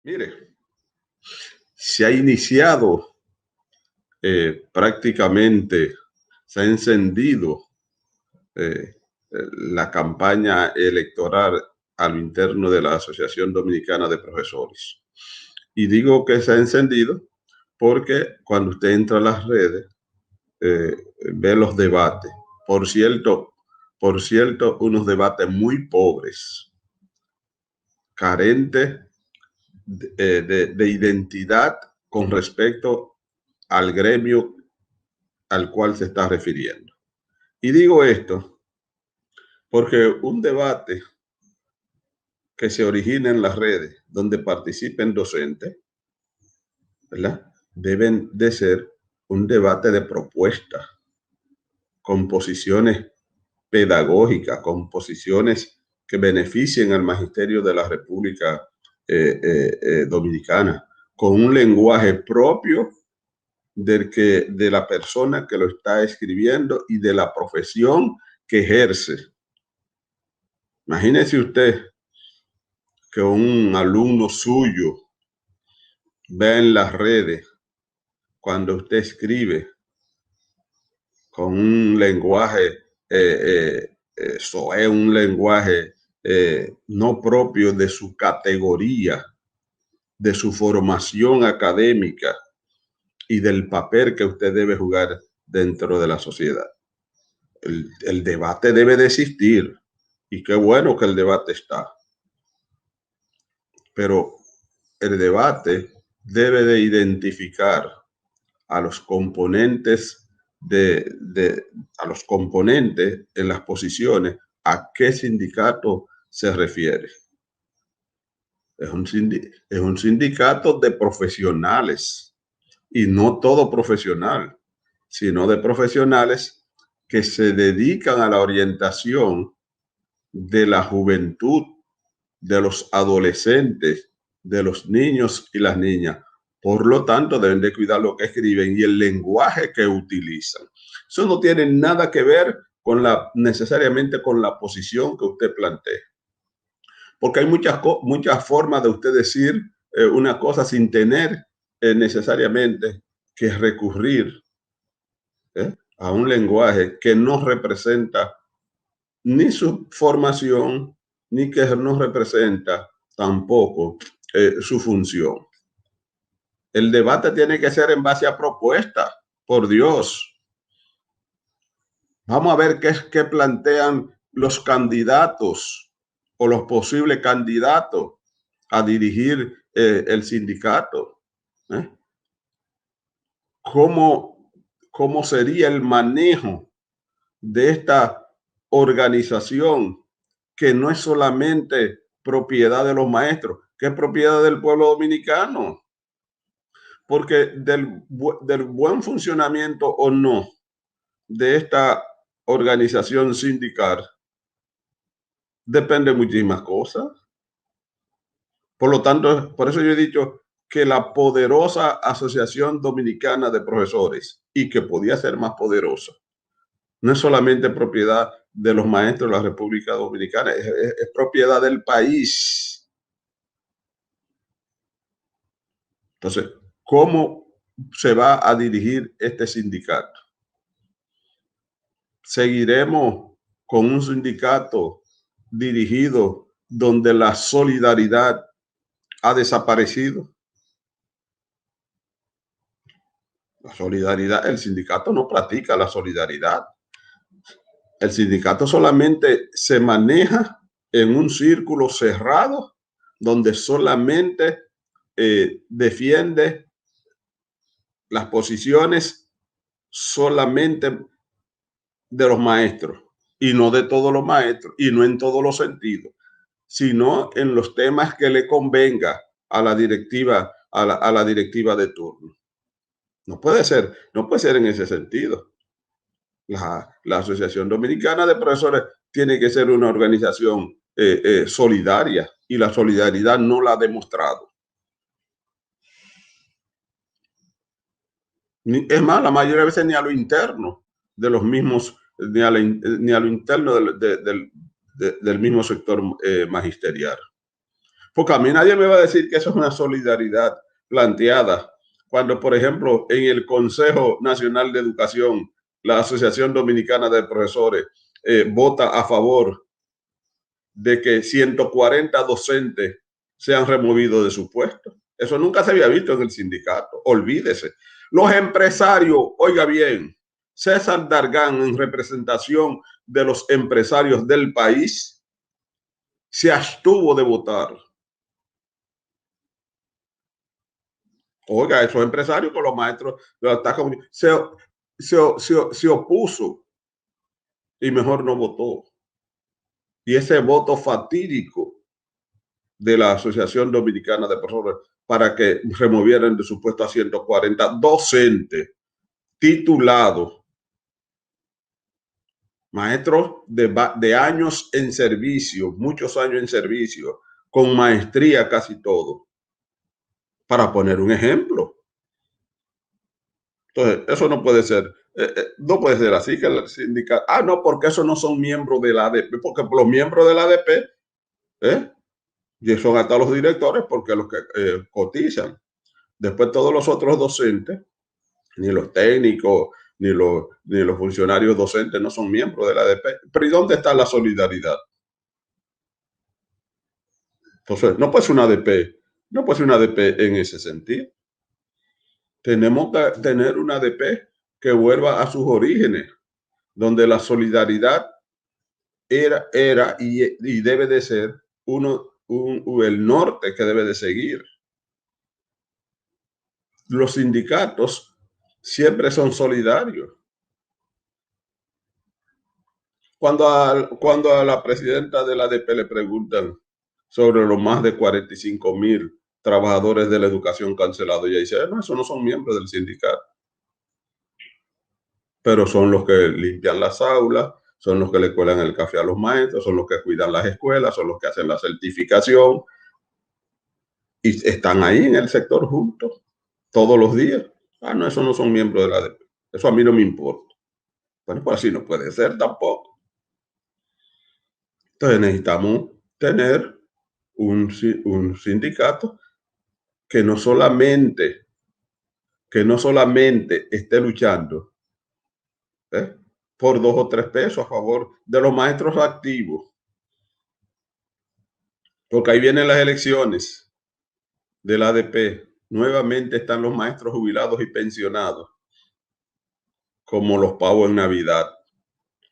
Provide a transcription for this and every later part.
Mire, se ha iniciado prácticamente, se ha encendido la campaña electoral a lo interno de la Asociación Dominicana de Profesores. Y digo que se ha encendido porque cuando usted entra a las redes, eh, ve los debates. Por cierto, unos debates muy pobres, carentes de identidad con respecto al gremio al cual se está refiriendo. Y digo esto porque un debate que se origina en las redes, donde participen docentes, ¿verdad? Deben de ser un debate de propuestas, con posiciones pedagógicas, con posiciones que beneficien al magisterio de la República Dominicana, con un lenguaje propio de la persona que lo está escribiendo y de la profesión que ejerce. Imagínese usted que un alumno suyo ve en las redes cuando usted escribe con un lenguaje soez, un lenguaje no propio de su categoría, de su formación académica y del papel que usted debe jugar dentro de la sociedad. El debate debe de existir y qué bueno que el debate está. Pero el debate debe de identificar a los componentes a los componentes en las posiciones, a qué sindicato se refiere. Es un sindicato de profesionales y no todo profesional, sino de profesionales que se dedican a la orientación de la juventud, de los adolescentes, de los niños y las niñas. Por lo tanto, deben de cuidar lo que escriben y el lenguaje que utilizan. Eso no tiene nada que ver necesariamente con la posición que usted plantea. Porque hay muchas formas de usted decir una cosa sin tener necesariamente que recurrir a un lenguaje que no representa ni su formación, ni que no representa tampoco su función. El debate tiene que ser en base a propuestas, por Dios. Vamos a ver qué plantean los candidatos o los posibles candidatos a dirigir el sindicato. ¿Cómo sería el manejo de esta organización que no es solamente propiedad de los maestros, que es propiedad del pueblo dominicano? Porque del buen funcionamiento o no de esta organización sindical depende de muchísimas cosas. Por lo tanto, por eso yo he dicho que la poderosa Asociación Dominicana de Profesores, y que podía ser más poderosa, no es solamente propiedad de los maestros de la República Dominicana, es propiedad del país. Entonces, ¿cómo se va a dirigir este sindicato? ¿Seguiremos con un sindicato dirigido donde la solidaridad ha desaparecido? La solidaridad, el sindicato no practica la solidaridad. El sindicato solamente se maneja en un círculo cerrado donde solamente defiende las posiciones solamente de los maestros y no de todos los maestros y no en todos los sentidos, sino en los temas que le convenga a la directiva, a la directiva de turno. No puede ser en ese sentido. La Asociación Dominicana de Profesores tiene que ser una organización solidaria y la solidaridad no la ha demostrado. Es más, la mayoría de veces ni a lo interno de los mismos, ni a lo interno del mismo sector magisterial. Porque a mí nadie me va a decir que eso es una solidaridad planteada. Cuando, por ejemplo, en el Consejo Nacional de Educación, la Asociación Dominicana de Profesores vota a favor de que 140 docentes sean removidos de su puesto. Eso nunca se había visto en el sindicato. Olvídese. Los empresarios, oiga bien, César Dargan, en representación de los empresarios del país, se abstuvo de votar. Oiga, esos empresarios con los maestros se opuso y mejor no votó. Y ese voto fatídico de la Asociación Dominicana de Profesores para que removieran de su puesto a 140 docentes titulados, maestros de años en servicio, muchos años en servicio, con maestría casi todo, para poner un ejemplo. Entonces, eso no puede ser. No puede ser así que el sindicato, no, porque esos no son miembros de la ADP, porque los miembros de la ADP y son hasta los directores, porque los que cotizan. Después todos los otros docentes, ni los técnicos, ni los funcionarios docentes no son miembros de la ADP. Pero ¿y dónde está la solidaridad? Entonces, no puede ser una ADP, no puede ser una ADP en ese sentido. Tenemos que tener una ADP que vuelva a sus orígenes, donde la solidaridad era y debe de ser el norte que debe de seguir. Los sindicatos siempre son solidarios. Cuando a la presidenta de la ADP le preguntan sobre los más de 45,000 trabajadores de la educación cancelados, ella dice, no, esos no son miembros del sindicato, pero son los que limpian las aulas, son los que le cuelan el café a los maestros, son los que cuidan las escuelas, son los que hacen la certificación y están ahí en el sector juntos todos los días. No, esos no son miembros de la ADP. Eso a mí no me importa. Bueno, pues así no puede ser tampoco. Entonces necesitamos tener un sindicato que no solamente esté luchando por 2 o 3 pesos a favor de los maestros activos, porque ahí vienen las elecciones de la ADP. Nuevamente están los maestros jubilados y pensionados como los pavos en Navidad,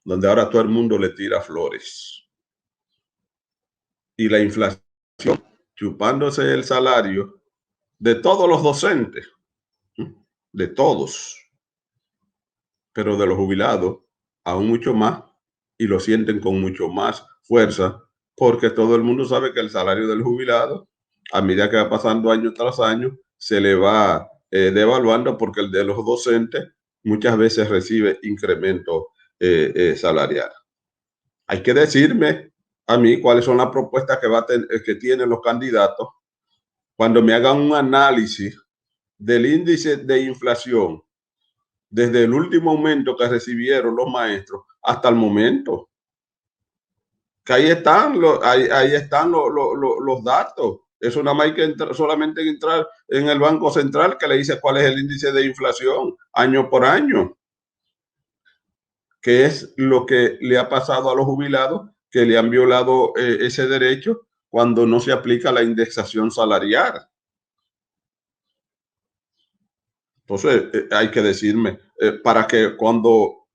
donde ahora todo el mundo le tira flores. Y la inflación chupándose el salario de todos los docentes, de todos, pero de los jubilados aún mucho más, y lo sienten con mucho más fuerza, porque todo el mundo sabe que el salario del jubilado, a medida que va pasando año tras año, se le va devaluando, porque el de los docentes muchas veces recibe incremento salarial. Hay que decirme a mí cuáles son las propuestas que tienen los candidatos cuando me hagan un análisis del índice de inflación desde el último aumento que recibieron los maestros hasta el momento. Que ahí están los datos. Eso nada más hay que solamente entrar en el Banco Central, que le dice cuál es el índice de inflación año por año, que es lo que le ha pasado a los jubilados, que le han violado ese derecho cuando no se aplica la indexación salarial. Entonces, hay que decirme, para que cuando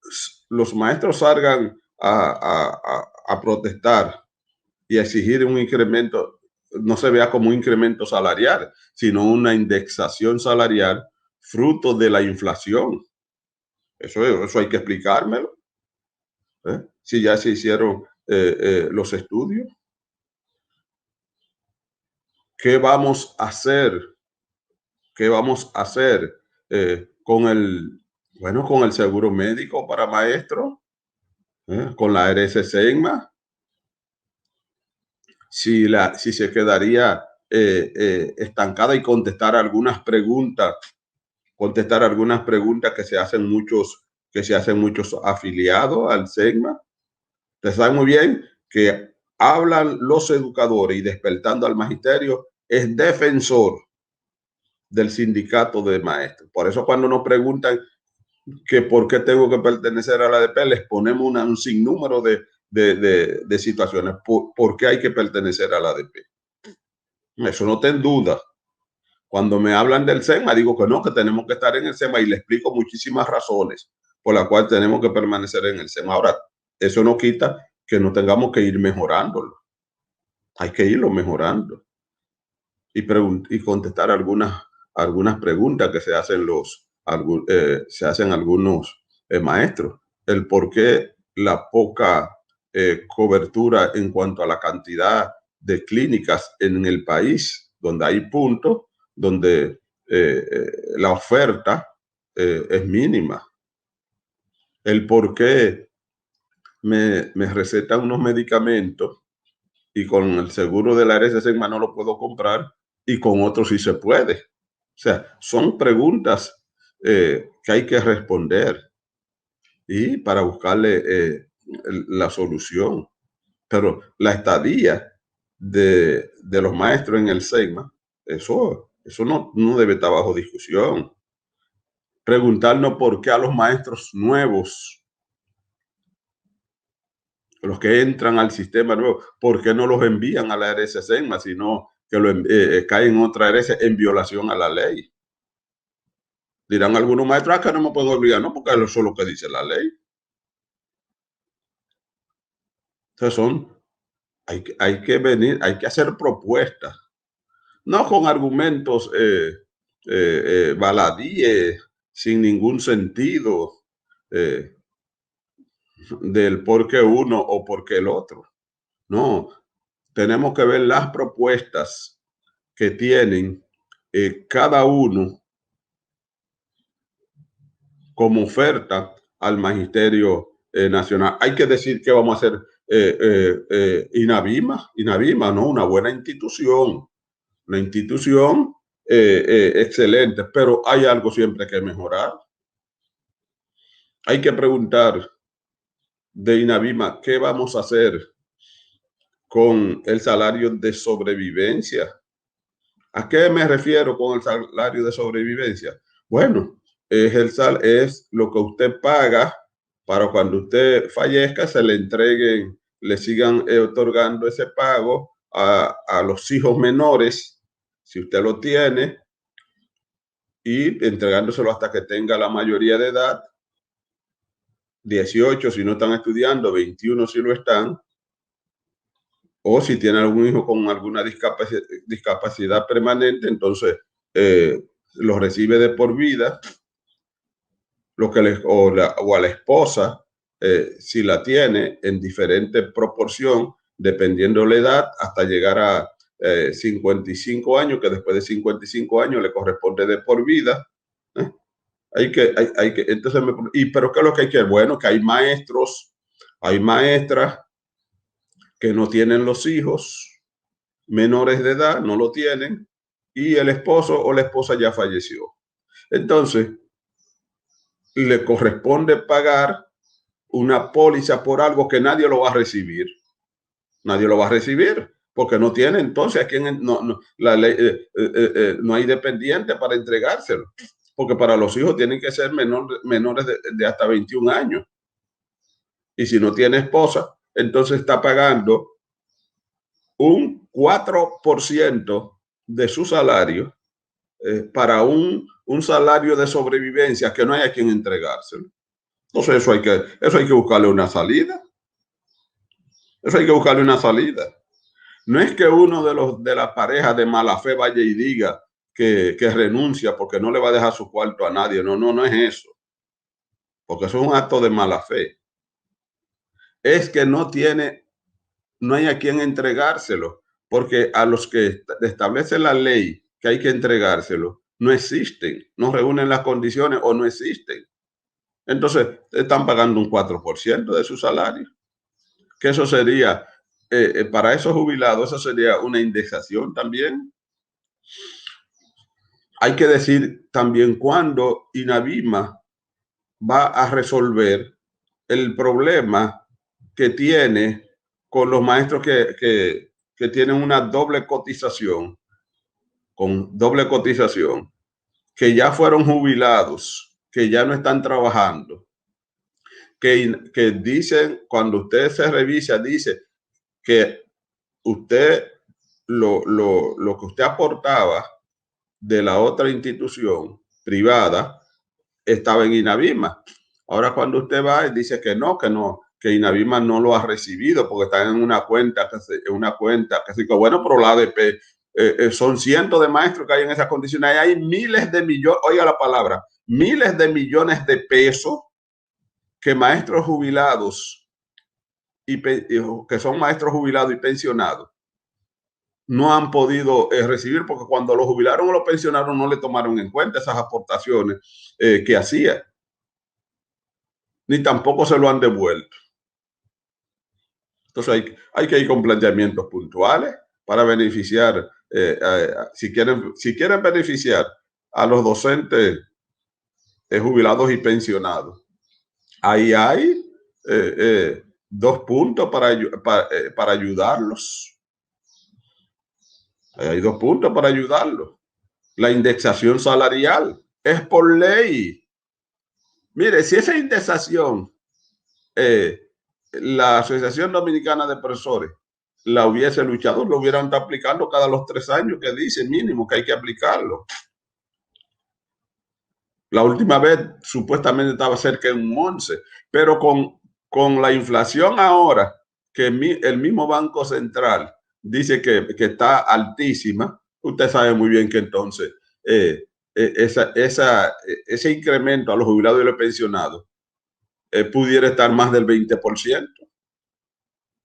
los maestros salgan a protestar y a exigir un incremento, no se vea como un incremento salarial, sino una indexación salarial fruto de la inflación. Eso hay que explicármelo. Si ya se hicieron los estudios. ¿Qué vamos a hacer? ¿Qué vamos a hacer con el seguro médico para maestros? Con la RSCENMA, si se quedaría estancada, y contestar algunas preguntas que se hacen muchos afiliados al SEGMA. Ustedes saben muy bien que hablan los educadores y Despertando al Magisterio es defensor del sindicato de maestros. Por eso cuando nos preguntan que por qué tengo que pertenecer a la ADP, les ponemos un sinnúmero de situaciones. ¿Por qué hay que pertenecer a la ADP? Eso no te en duda. Cuando me hablan del SEMA, digo que no, que tenemos que estar en el SEMA y le explico muchísimas razones por las cuales tenemos que permanecer en el SEMA. Ahora, eso no quita que no tengamos que ir mejorándolo. Hay que irlo mejorando y contestar algunas preguntas que se hacen algunos maestros. El por qué la poca cobertura en cuanto a la cantidad de clínicas en el país, donde hay puntos donde la oferta es mínima. El por qué me recetan unos medicamentos y con el seguro de la RSSEMA no lo puedo comprar y con otros sí se puede. O sea, son preguntas que hay que responder y para buscarle la solución. Pero la estadía de los maestros en el SEMA, eso no debe estar bajo discusión. Preguntarnos por qué a los maestros nuevos, los que entran al sistema nuevo, ¿por qué no los envían a la RSSEMA, sino que caen en otra herencia en violación a la ley? Dirán algunos maestros que no me puedo obligar, no, porque eso es lo que dice la ley. Entonces hay que venir, hay que hacer propuestas, no con argumentos baladíes, sin ningún sentido del por qué uno o por qué el otro. No, tenemos que ver las propuestas que tienen cada uno como oferta al Magisterio Nacional. Hay que decir que vamos a hacer INAVIMA, ¿no? Una buena institución, una institución excelente, pero hay algo siempre que mejorar. Hay que preguntar de INAVIMA, ¿qué vamos a hacer con el salario de sobrevivencia? ¿A qué me refiero con el salario de sobrevivencia? Bueno, es lo que usted paga para cuando usted fallezca, se le entreguen, le sigan otorgando ese pago a los hijos menores, si usted lo tiene, y entregándoselo hasta que tenga la mayoría de edad, 18 si no están estudiando, 21 si lo están, o si tiene algún hijo con alguna discapacidad permanente, entonces lo recibe de por vida, o a la esposa, si la tiene, en diferente proporción, dependiendo la edad, hasta llegar a 55 años, que después de 55 años le corresponde de por vida. Entonces, pero ¿qué es lo que hay que ver? Bueno, que hay maestros, hay maestras que no tienen los hijos menores de edad, no lo tienen, y el esposo o la esposa ya falleció. Entonces, le corresponde pagar una póliza por algo que nadie lo va a recibir. Nadie lo va a recibir porque no tiene entonces a quien la ley, no hay dependiente para entregárselo. Porque para los hijos tienen que ser menores de hasta 21 años. Y si no tiene esposa, entonces está pagando un 4% de su salario para un salario de sobrevivencia que no hay a quien entregárselo. Entonces eso hay que buscarle una salida. Eso hay que buscarle una salida. No es que uno de las parejas de mala fe vaya y diga que renuncia porque no le va a dejar su cuarto a nadie. No es eso. Porque eso es un acto de mala fe. Es que no hay a quien entregárselo, porque a los que establece la ley que hay que entregárselo, no existen, no reúnen las condiciones o no existen. Entonces, están pagando un 4% de su salario. Que eso sería, para esos jubilados, eso sería una indexación también. Hay que decir también cuándo INAVIMA va a resolver el problema que tiene con los maestros que tienen una doble cotización, con doble cotización, que ya fueron jubilados, que ya no están trabajando, que dicen, cuando usted se revisa, dice que usted, lo que usted aportaba de la otra institución privada estaba en Inavima. Ahora cuando usted va, dice que no, que Inavima no lo ha recibido porque está en una cuenta, bueno, pero la ADP, son cientos de maestros que hay en esas condiciones. Y hay miles de millones, oiga la palabra, miles de millones de pesos que maestros jubilados que son maestros jubilados y pensionados no han podido recibir, porque cuando los jubilaron o los pensionaron no le tomaron en cuenta esas aportaciones que hacía, ni tampoco se lo han devuelto. Entonces hay que ir con planteamientos puntuales para beneficiar, si quieren beneficiar a los docentes jubilados y pensionados. Ahí hay 2 puntos para ayudarlos. Hay 2 puntos para ayudarlos. La indexación salarial es por ley. Mire, si esa indexación, la Asociación Dominicana de Profesores la hubiese luchado, lo hubieran estado aplicando cada los 3 años que dice mínimo que hay que aplicarlo. La última vez supuestamente estaba cerca de un 11, pero con la inflación ahora, que el mismo Banco Central dice que está altísima, usted sabe muy bien que entonces ese incremento a los jubilados y los pensionados pudiera estar más del 20%.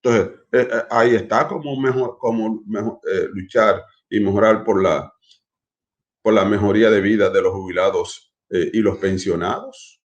Entonces, ahí está como luchar y mejorar por la mejoría de vida de los jubilados y los pensionados.